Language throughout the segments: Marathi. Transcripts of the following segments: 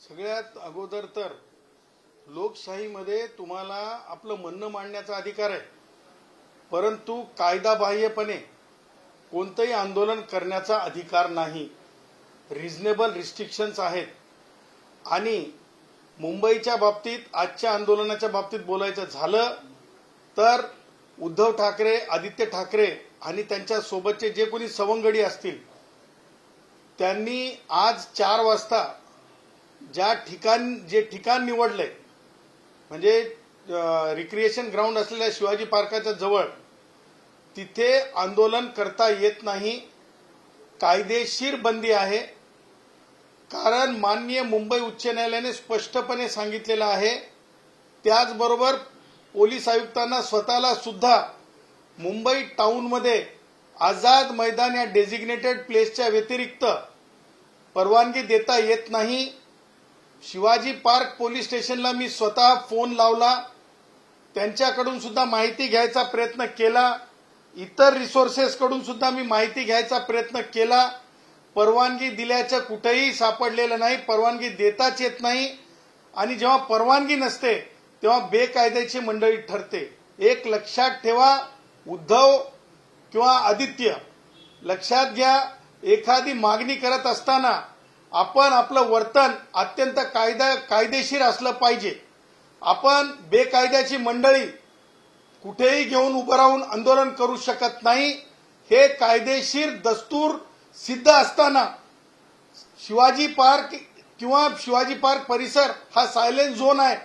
सगळ्यात अगोदर तर लोकशाहीमध्ये तुम्हाला आपलं म्हणणं मांडण्याचा अधिकार आहे, परंतु कायदाबाह्यपणे कोणतंही आंदोलन करण्याचा अधिकार नाही. रिझनेबल रिस्ट्रिक्शन्स आहेत. आणि मुंबईच्या बाबतीत आजच्या आंदोलनाच्या बाबतीत बोलायचं झालं तर उद्धव ठाकरे, आदित्य ठाकरे आणि त्यांच्या सोबतचे जे कोणी सवंगडी असतील त्यांनी आज 4 वाजता जे ठिकाण निवडले म्हणजे रिक्रिएशन ग्राउंड असलेल्या शिवाजी पार्काच्या जवळ, तिथे आंदोलन करता येत नाही. कायदेशीर बंदी आहे. कारण माननीय मुंबई उच्च न्यायालयाने स्पष्टपणे सांगितलेलं आहे. त्याचबरोबर पोलीस आयुक्तांना स्वतःला सुद्धा मुंबई टाउनमध्ये आझाद मैदान या डेझिग्नेटेड प्लेसच्या व्यतिरिक्त परवानगी देता येत नाही. शिवाजी पार्क पोलीस स्टेशनला मी स्वतः फोन लावला, त्यांच्याकडून सुद्धा माहिती घ्यायचा प्रयत्न केला. इतर रिसोर्सेसकडून सुद्धा मी माहिती घ्यायचा प्रयत्न केला. परवानगी दिल्याचं कुठेही सापडलेलं नाही. परवानगी देताच येत नाही. आणि जेव्हा परवानगी नसते तेव्हा बेकायद्याची मंडळी ठरते. एक लक्षात ठेवा, उद्धव किंवा आदित्य, लक्षात घ्या, एखादी मागणी करत असताना आपण आपलं वर्तन अत्यंत कायदेशीर असलं पाहिजे. आपण बेकायद्याची मंडळी कुठेही घेऊन उभं राहून आंदोलन करू शकत नाही. हे कायदेशीर दस्तूर सिद्ध असताना शिवाजी पार्क किंवा शिवाजी पार्क परिसर हा सायलेंट झोन आहे,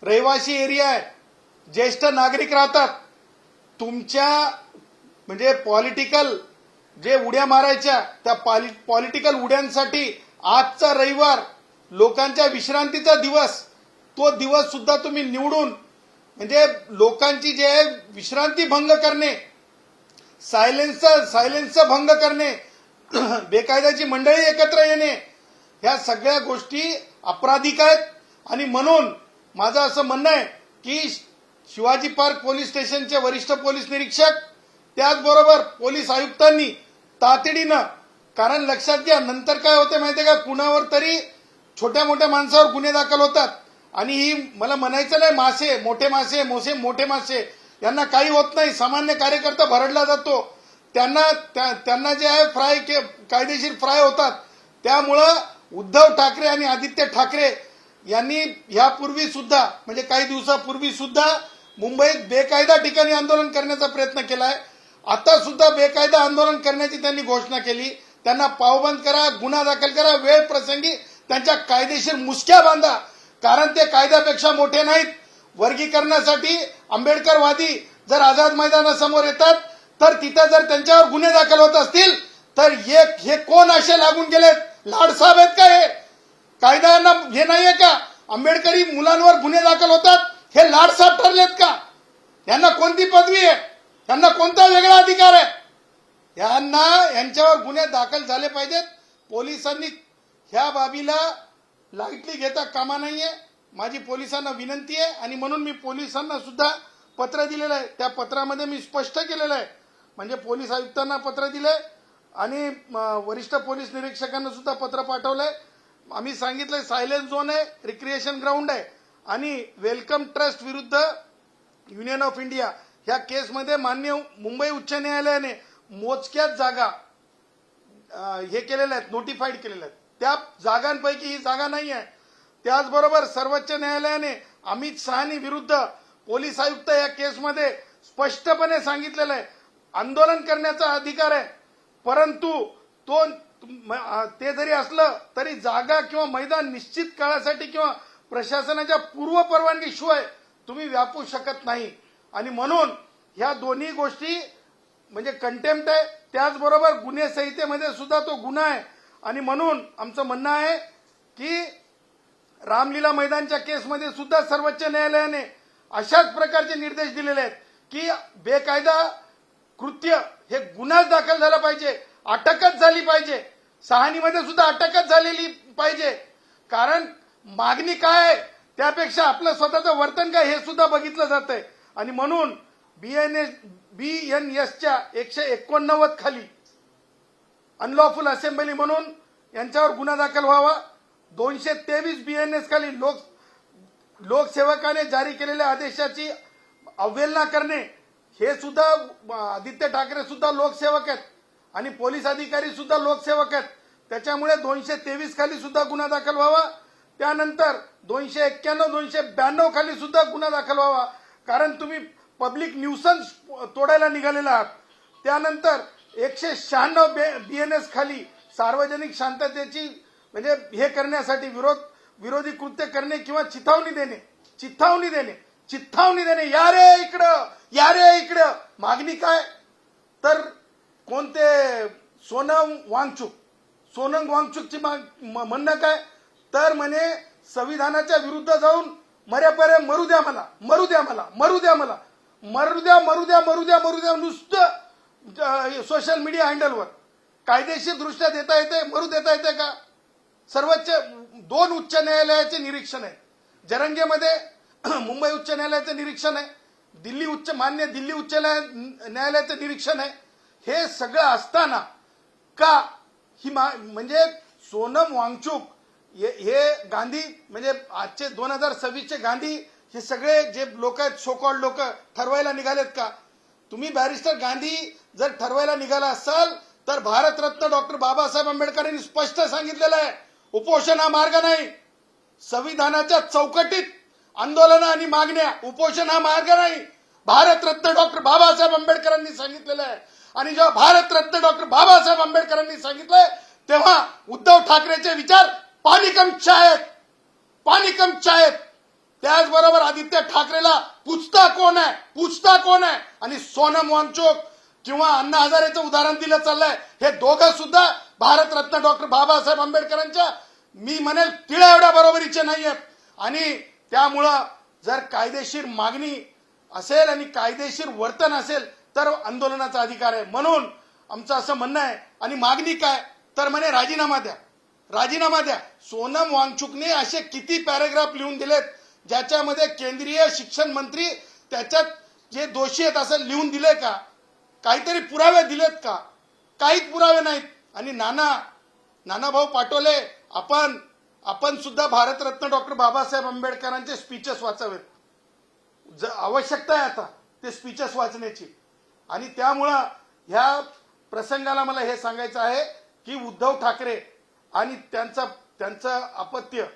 रहिवासी एरिया आहे, ज्येष्ठ नागरिक राहतात. तुमच्या म्हणजे पॉलिटिकल जे उड्या मारायच्या त्या पॉलिटिकल उड्यांसाठी आजचा रविवार लोकांच्या विश्रांतीचा दिवस, तो दिवस सुद्धा तुम्ही निवडून म्हणजे लोकांची जे विश्रांती भंग करणे, सायलेन्सचा भंग करणे, बेकायद्याची मंडळी एकत्र येणे, ह्या सगळ्या गोष्टी अपराधिक आहेत. आणि म्हणून माझं असं म्हणणं आहे की शिवाजी पार्क पोलीस स्टेशनचे वरिष्ठ पोलीस निरीक्षक त्याचबरोबर पोलीस आयुक्तांनी तातडीनं, कारण लक्षात घ्या नंतर काय होते माहितीये का, कुणावर तरी छोट्या मोठ्या माणसावर गुन्हे दाखल होतात. आणि ही मला म्हणायचं नाही, मोठे मासे यांना काही होत नाही. सामान्य कार्यकर्ता भरडला जातो, त्यांना जे आहे कायदेशीर फ्राय होतात. त्यामुळं उद्धव ठाकरे आणि आदित्य ठाकरे यांनी यापूर्वी सुद्धा म्हणजे काही दिवसापूर्वी सुद्धा मुंबईत बेकायदा ठिकाणी आंदोलन करण्याचा प्रयत्न केलाय. आता सुद्धा बेकायदा आंदोलन करण्याची त्यांनी घोषणा केली. त्यांना पावबंद करा, गुन्हा दाखल करा, वेळ प्रसंगी त्यांच्या कायदेशीर मुसक्या बांधा. कारण ते कायद्यापेक्षा मोठे नाहीत. वर्गीकरणासाठी आंबेडकरवादी जर आझाद मैदानासमोर येतात तर तिथे जर त्यांच्यावर गुन्हे दाखल होत असतील तर हे कोण असे लागून गेलेत? लाडसाहेब आहेत का? हे कायद्यांना हे नाहीये का? आंबेडकरी मुलांवर गुन्हे दाखल होतात, हे लाडसाहेब ठरलेत का? यांना कोणती पदवी आहे? त्यांना कोणता वेगळा अधिकार आहे? यांच्यावर गुन्हे दाखल झाले पाहिजेत. पोलिसांनी ह्या बाबीला लाईटली घेता कामा नाहीये. माझी पोलिसांना विनंती आहे. आणि म्हणून मी पोलिसांना सुद्धा पत्र दिलेलं आहे. त्या पत्रामध्ये मी स्पष्ट केलेलं आहे, म्हणजे पोलीस आयुक्तांना पत्र दिलंय आणि वरिष्ठ पोलीस निरीक्षकांना सुद्धा पत्र पाठवलंय. आम्ही सांगितलंय सायलेंट झोन आहे, रिक्रिएशन ग्राउंड आहे. आणि वेलकम ट्रस्ट विरुद्ध युनियन ऑफ इंडिया ह्या केसमध्ये माननीय मुंबई उच्च न्यायालयाने मोजक्याच जागा हे केलेल्या आहेत, नोटिफाईड केलेल्या आहेत. त्या जागांपैकी ही जागा नाही आहे. त्याचबरोबर सर्वोच्च न्यायालयाने अमित शहानी विरुद्ध पोलीस आयुक्त या केसमध्ये स्पष्टपणे सांगितलेलं आहे, आंदोलन करण्याचा अधिकार आहे, परंतु ते जरी असलं तरी जागा किंवा मैदान निश्चित काळासाठी किंवा प्रशासनाच्या पूर्व परवानगीशिवाय तुम्ही व्यापू शकत नाही. आणि म्हणून ह्या दोन्ही गोष्टी म्हणजे कंटेम्प्ट आहे. त्याचबरोबर गुन्हे संहितेमध्ये सुद्धा तो गुन्हा आहे. आणि म्हणून आमचं म्हणणं आहे की रामलीला मैदानच्या केसमध्ये सुद्धा सर्वोच्च न्यायालयाने अशाच प्रकारचे निर्देश दिलेले आहेत की बेकायदा कृत्य हे गुन्हाच दाखल झाला पाहिजे, अटकच झाली पाहिजे. शहानीमध्ये सुद्धा अटकच झालेली पाहिजे. कारण मागणी काय आहे त्यापेक्षा आपलं स्वतःचं वर्तन काय हे सुद्धा बघितलं जातंय. आणि म्हणून BNSच्या 189 खाली अनलॉफुल असेंब्ली म्हणून यांच्यावर गुन्हा दाखल व्हावा. 223 BNS खाली लोकसेवकाने जारी केलेल्या आदेशाची अवहेलना करणे, हे सुद्धा आदित्य ठाकरे सुद्धा लोकसेवक आहेत आणि पोलीस अधिकारी सुद्धा लोकसेवक आहेत. त्याच्यामुळे 223 खाली सुद्धा गुन्हा दाखल व्हावा. त्यानंतर 291, 292 खाली सुद्धा गुन्हा दाखल व्हावा, कारण तुम्ही पब्लिक न्यूसन्स तोडायला निघालेला आहात. त्यानंतर 196 BNS खाली सार्वजनिक शांततेची म्हणजे हे करण्यासाठी विरोधी कृत्य करणे किंवा चिथावणी देणे. या रे इकडं मागणी काय? तर कोणते सोनम वांगचुकची म्हणणं काय? तर म्हणे संविधानाच्या विरुद्ध जाऊन मरेपर्यंत मरू द्या मला नुसतं सोशल मीडिया हँडलवर कायदेशीर दृष्ट्या देता येते का? सर्वोच्च 2 उच्च न्यायालयाचे निरीक्षण आहे. जरंगेमध्ये मुंबई उच्च न्यायालयाचं निरीक्षण आहे, दिल्ली उच्च न्यायालयाचं निरीक्षण आहे. हे सगळं असताना का ही म्हणजे सोनम वांगचुक हे गांधी म्हणजे आजचे 2026चे गांधी हे सगळे जे लोक आहेत, सोकॉल्ड लोक ठरवायला निघालेत का? तुम्ही बॅरिस्टर गांधी जर ठरवायला निघाला असाल तर भारतरत्न डॉक्टर बाबासाहेब आंबेडकरांनी स्पष्ट सांगितलेलं आहे, उपोषण हा मार्ग नाही. संविधानाच्या चौकटीत आंदोलन आणि मागण्या, उपोषण हा मार्ग नाही. भारतरत्न डॉक्टर बाबासाहेब आंबेडकरांनी सांगितलेलं आहे. आणि जेव्हा भारतरत्न डॉक्टर बाबासाहेब आंबेडकरांनी सांगितलंय तेव्हा उद्धव ठाकरेचे विचार पाणी कम चायत. त्याचबरोबर आदित्य ठाकरेला पूछता कोण आहे? आणि सोनम वांगचुक किंवा अण्णा हजारेचं उदाहरण दिलं चाललंय. हे दोघं सुद्धा भारतरत्न डॉक्टर बाबासाहेब आंबेडकरांच्या मी म्हणेल तिळा एवढ्या बरोबरीचे नाही आहेत. आणि त्यामुळं जर कायदेशीर मागणी असेल आणि कायदेशीर वर्तन असेल तर आंदोलनाचा अधिकार आहे. म्हणून आमचं असं म्हणणं आहे. आणि मागणी काय? तर म्हणे राजीनामा द्या. सोनम वांगचुकने असे किती पॅराग्राफ लिहून दिलेत ज्याच्यामध्ये केंद्रीय शिक्षण मंत्री त्याच्यात जे दोषी आहेत असं लिहून दिले का? काहीतरी पुरावे दिलेत का? काहीच पुरावे नाहीत. आणि नानाभाऊ पाटोले, आपण सुद्धा भारतरत्न डॉक्टर बाबासाहेब आंबेडकरांचे स्पीचेस वाचावेत. आवश्यकता आहे आता ते स्पीचेस वाचण्याची. आणि त्यामुळं ह्या प्रसंगाला मला हे सांगायचं आहे की उद्धव ठाकरे आणि त्यांचं अपत्य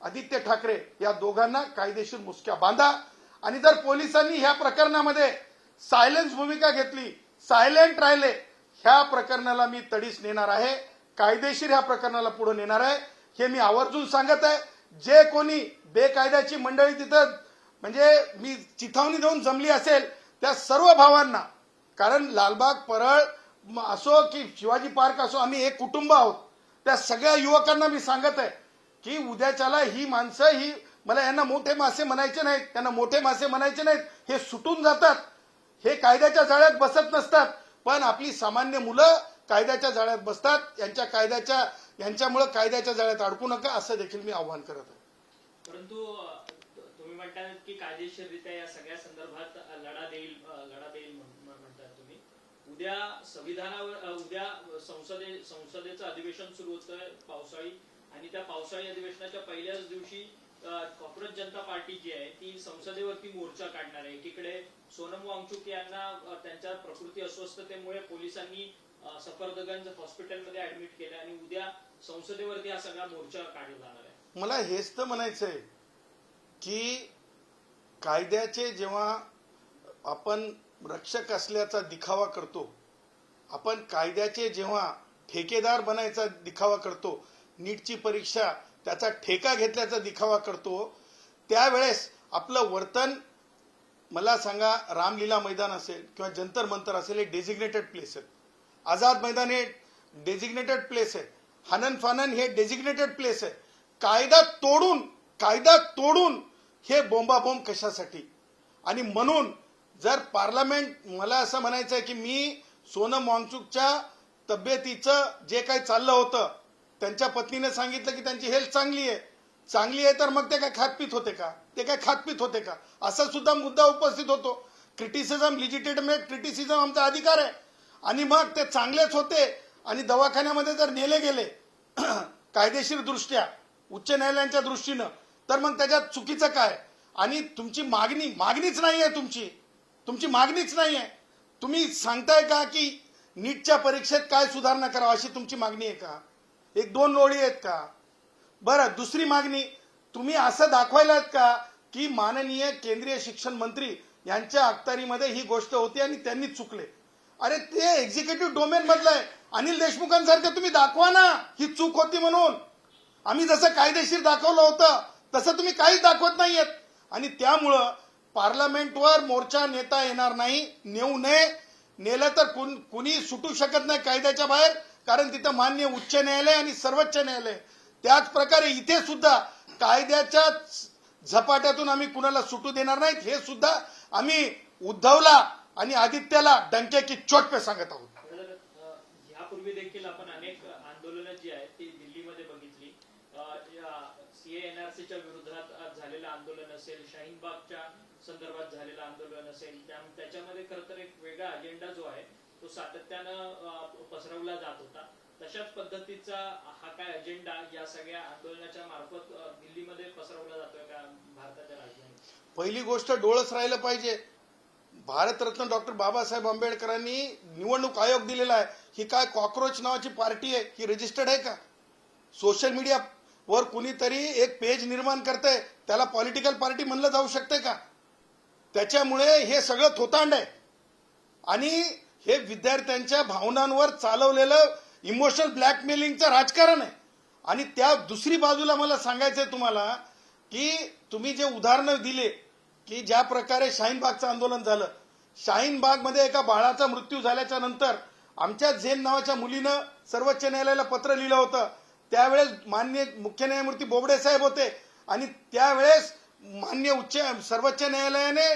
आदित्य ठाकरे या दोघांना कायदेशीर मुसक्या बांधा. आणि जर पोलिसांनी ह्या प्रकरणामध्ये सायलेन्स भूमिका घेतली, सायलेंट राहिले, ह्या प्रकरणाला मी तडीस नेणार आहे. कायदेशीर ह्या प्रकरणाला पुढे नेणार आहे. हे मी आवर्जून सांगत आहे. जे कोणी बेकायद्याची मंडळी तिथं म्हणजे मी चिथावणी देऊन जमली असेल त्या सर्व भावांना, कारण लालबाग परळ असो की शिवाजी पार्क असो, आम्ही एक कुटुंब आहोत. त्या सगळ्या युवकांना मी सांगत आहे की उद्याच्याला ही माणसं मला यांना मोठे मासे म्हणायचे नाहीत, हे सुटून जातात, हे कायद्याच्या जाळ्यात बसत नसतात. पण आपली सामान्य मुलं कायद्याच्या जाळ्यात बसतात. यांच्यामुळे कायद्याच्या जाळ्यात अडकू नका असं देखील मी आवाहन करत आहे. परंतु तुम्ही म्हणतात की कायदेशीररित्या या सगळ्या संदर्भात लढा देईल म्हणतात तुम्ही. उद्या संसदेचं अधिवेशन सुरू होतंय पावसाळी, आणि त्या पावसाळी अधिवेशनाच्या पहिल्याच दिवशी कॉक्रोच जनता पार्टी जी आहे ती संसदेवरती मोर्चा काढणार आहे. एकीकडे सोनम वांगचुक यांना त्यांच्या प्रकृती अस्वस्थतेमुळे पोलिसांनी सफदरजंग हॉस्पिटलमध्ये ऍडमिट केलं आणि उद्या संसदेवरती हा सगळा मोर्चा काढला जाणार आहे. मला हेच तर म्हणायचंय की कायद्याचे जेव्हा आपण रक्षक असल्याचा दिखावा करतो, आपण कायद्याचे जेव्हा ठेकेदार बनायचा दिखावा करतो, नीटची परीक्षा त्याचा ठेका घेतल्याचा दिखावा करतो, त्यावेळेस आपलं वर्तन मला सांगा, रामलीला मैदान असेल किंवा जंतर मंतर असेल हे डेझिग्नेटेड प्लेस आहेत. आझाद मैदान हे डेझिग्नेटेड प्लेस आहे. हनन फानन हे डेझिग्नेटेड प्लेस आहे. कायदा तोडून हे बोंबाबोंब कशासाठी? आणि म्हणून जर पार्लमेंट, मला असं म्हणायचं आहे की मी सोनम वांगचुकच्या तब्येतीचं जे काही चाललं होतं, त्यांच्या पत्नीने सांगितलं की त्यांची हेल्थ चांगली आहे, तर मग ते काय खातपीत होते का? असा सुद्धा मुद्दा उपस्थित होतो. क्रिटिसिझम, लिजिटिमेट क्रिटिसिझम आमचा अधिकार आहे. आणि मग ते चांगलेच होते आणि दवाखान्यामध्ये जर नेले गेले कायदेशीर दृष्ट्या, उच्च न्यायालयांच्या दृष्टीनं, तर मग त्याच्यात चुकीचं काय? आणि तुमची मागणीच नाही आहे, तुमची मागणीच नाही आहे. तुम्ही सांगताय का की नीटच्या परीक्षेत काय सुधारणा करावं अशी तुमची मागणी आहे का? एक दोन ओळी आहेत का? बरं, दुसरी मागणी, तुम्ही असं दाखवायलात का की माननीय केंद्रीय शिक्षण मंत्री यांच्या अखत्यारीमध्ये ही गोष्ट होती आणि त्यांनी चुकले? अरे ते एक्झिक्युटिव्ह डोमेन मधलं आहे. अनिल देशमुखांसारखं तुम्ही दाखवा ना ही चूक होती म्हणून. आम्ही जसं कायदेशीर दाखवलं होतं तसं तुम्ही काहीच दाखवत नाहीयेत. आणि त्यामुळं पार्लमेंटवर मोर्चा नेता येणार नाही, नेऊ नये. नेलं तर कुणी सुटू शकत नाही कायद्याच्या बाहेर, कारण तिथं मान्य उच्च न्यायालय आणि सर्वोच्च न्यायालय. त्याच प्रकारे इथे सुद्धा कायद्याच्या झपाट्यातून आम्ही कुणाला सुटू देणार नाहीत. हे सुद्धा आम्ही उद्धवला आणि आदित्यला डंके की चोट पे सांगत आहोत. यापूर्वी देखील आपण अनेक आंदोलनं जी आहेत ती दिल्लीमध्ये बघितली. CA-NRCच्या विरोधात झालेलं आंदोलन असेल, शाहीनबागच्या संदर्भात झालेलं आंदोलन असेल, त्याच्यामध्ये खरं तर एक वेगळा अजेंडा जो आहे तो सातत्यानं पसरवला जात होता. तशाच पद्धतीचा हा काय अजेंडा या सगळ्या आंदोलनाच्या मार्फत दिल्लीमध्ये पसरवला जातोय का भारताच्या राजधानीत? पहिली गोष्ट डोळस राहिलं पाहिजे. भारतरत्न डॉक्टर बाबासाहेब आंबेडकरांनी निवडणूक आयोग दिलेला आहे. ही काय कॉक्रोच नावाची पार्टी आहे? ही रजिस्टर्ड आहे का? सोशल मीडियावर कुणीतरी एक पेज निर्माण करतंय, त्याला पॉलिटिकल पार्टी म्हणलं जाऊ शकते का? त्याच्यामुळे हे सगळं थोतांड आहे आणि हे विद्यार्थ्यांच्या भावनांवर चालवलेलं इमोशनल ब्लॅकमेलिंगचं राजकारण आहे. आणि त्या दुसरी बाजूला मला सांगायचंय तुम्हाला की तुम्ही जे उदाहरणं दिले की ज्या प्रकारे शाहीनबागचं आंदोलन झालं, शाहीनबागमध्ये एका बाळाचा मृत्यू झाल्याच्या नंतर आमच्या झेन नावाच्या मुलीनं सर्वोच्च न्यायालयाला पत्र लिहिलं होतं. त्यावेळेस माननीय मुख्य न्यायमूर्ती बोबडे साहेब होते आणि त्यावेळेस मान्य सर्वोच्च न्यायालयाने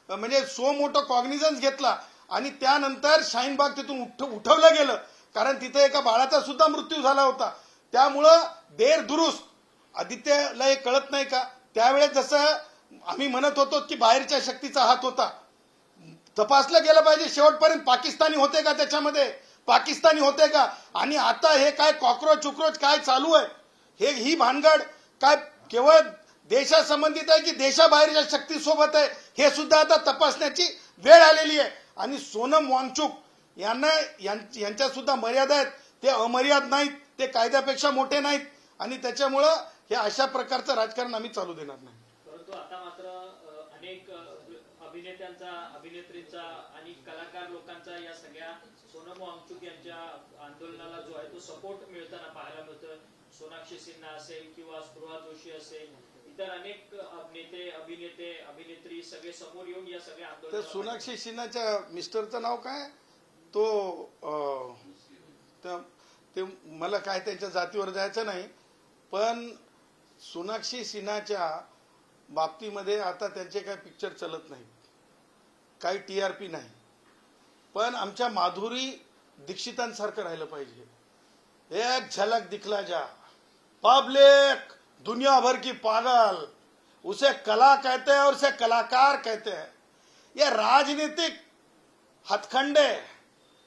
म्हणजे सो मोठं कॉग्निझन्स घेतला आणि त्यानंतर शाहीनबाग तिथून उठवलं गेलं, कारण तिथे एका बाळाचा सुद्धा मृत्यू झाला होता. त्यामुळं देर दुरुस्त. आदित्यला हे कळत नाही का? त्यावेळेस जसं आम्ही म्हणत होतो की बाहेरच्या शक्तीचा हात होता, तपासलं गेलं पाहिजे शेवटपर्यंत. पाकिस्तानी होते का त्याच्यामध्ये? पाकिस्तानी होते का? आणि आता हे काय कॉक्रोच काय चालू आहे? ही भानगड काय केवळ देशासंबंधित आहे की देशाबाहेरच्या शक्तीसोबत आहे? हे सुद्धा आता तपासण्याची वेळ आलेली आहे. आणि सोनम वांगचुक यांच्या सुद्धा मर्यादा आहेत. ते अमर्याद नाहीत, ते कायद्यापेक्षा मोठे नाहीत आणि त्याच्यामुळं हे अशा प्रकारचं राजकारण आम्ही चालू देणार नाही. परंतु आता मात्र अनेक अभिनेत्यांचा, अभिनेत्रींचा आणि कलाकार लोकांचा या सगळ्या सोनम वांगचुक यांच्या आंदोलनाला जो आहे तो सपोर्ट मिळताना पाहायला मिळतं. सोनाक्षी सिन्हा असेल किंवा स्पृहा जोशी असेल, इतर अनेक नेते, अभिनेत्री सगळे समोर येऊन या सगळ्या आंदोलन. सोनाक्षी सिन्हाच्या मिस्टरचं नाव काय? ते मला काय त्यांच्या जातीवर जायचं नाही, पण सोनाक्षी सिन्हाच्या बाबतीमध्ये आता त्यांचे काही पिक्चर चलत नाहीत, काही TRP नाही. पण आमच्या माधुरी दीक्षितांसारखं राहिलं पाहिजे. एक झलक दिखला जा, पब्लिक दुनिया भर की पागल, उसे कला कहते हैं और उसे कलाकार कहते हैं. ये राजनीतिक हथकंडे,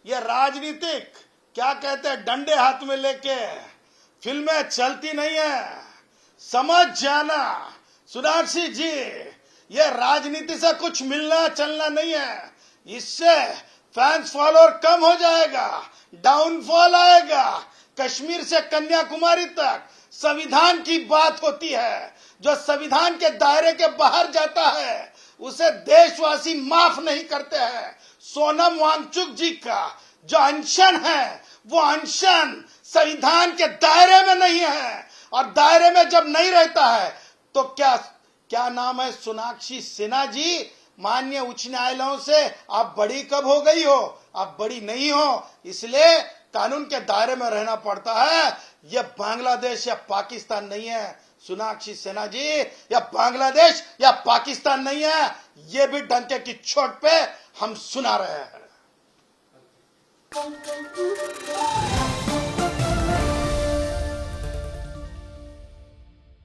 ये राजनीतिक क्या कहते हैं डंडे हाथ में लेके फिल्में चलती नहीं है. समझ जाना सोनाक्षी जी, ये राजनीति से कुछ मिलना चलना नहीं है. इससे फैंस फॉलोअर कम हो जाएगा, डाउनफॉल आएगा. कश्मीर से कन्याकुमारी तक संविधान की बात होती है. जो संविधान के दायरे के बाहर जाता है उसे देशवासी माफ नहीं करते हैं. सोनम वांगचुक जी का जो अनशन है वो अनशन संविधान के दायरे में नहीं है, और दायरे में जब नहीं रहता है तो क्या नाम है? सोनाक्षी सिन्हा जी, माननीय उच्च न्यायालयों से आप बड़ी कब हो गई हो? आप बड़ी नहीं हो, इसलिए कानून के दायरे में रहना पड़ता है. यह बांग्लादेश या पाकिस्तान नहीं है सोनाक्षी सिन्हा जी, या बांग्लादेश या पाकिस्तान नहीं है. ये भी डंके की चोट पे हम सुना रहे हैं.